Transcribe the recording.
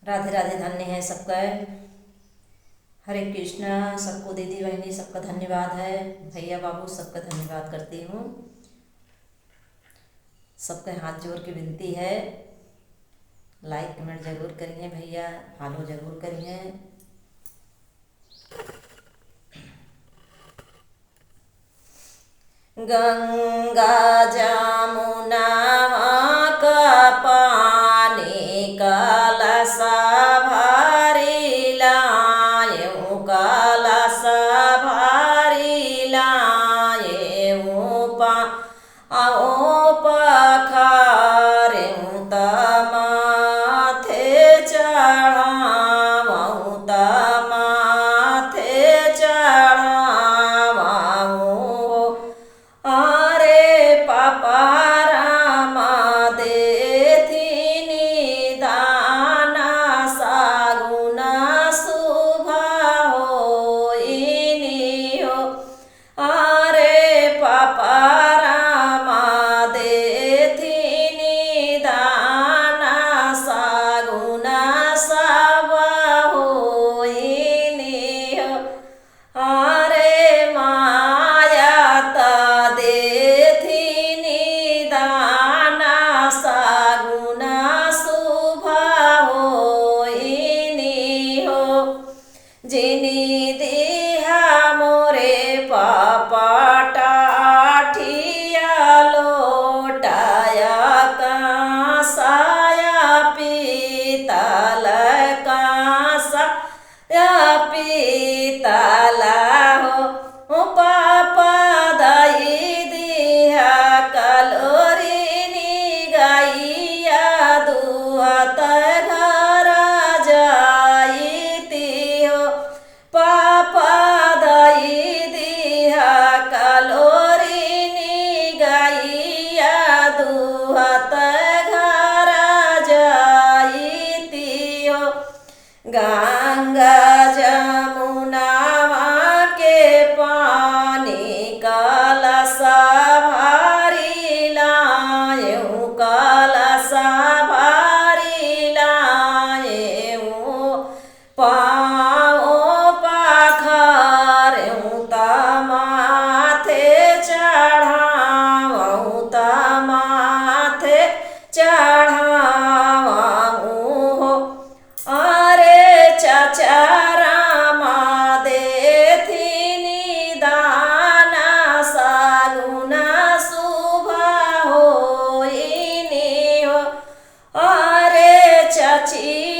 राधे राधे। धन्य है सबका। हरे कृष्णा। सबको दीदी बहनी सबका धन्यवाद है। भैया बाबू सबका धन्यवाद करती हूँ। सबके हाथ जोड़ के विनती है, लाइक कमेंट जरूर करिए भैया, फॉलो जरूर करिए। गंगा जमुना का पानी कलसा भरी लाएं, कलसा भरी लाएं, आओ पखारें त माथे चढ़ावऊं, त माथे चढ़ावऊं। अरे पापा रामा देथिनी दाना सागुना शुभा होइनी हो। अरे पापा रामा देथिनी दाना सागुना शुभा होइनी हो। अरे माया त देथिनी दाना सागुना शुभा होइनी हो। जिनी देहा मोरे पापा टाठिया लोटाया कांसाया पीतल कांसाया पीतल हो। पापा दाई दिया कलोरिनी गाइया दुहत घर जाईती हो। पापा दाई दिया कलोरिनी गाइया दुहत घर जाईती हो। गंगा जमुना के पानी कलसा भरी लाएं, कलसा भरी लाएं, पाओ पखारें त माथे चढ़ावऊं, त माथे चढ़ावऊं। अरे चाचा रामा देथिनी दाना सागुना शुभा होइनी हो। अरे चाची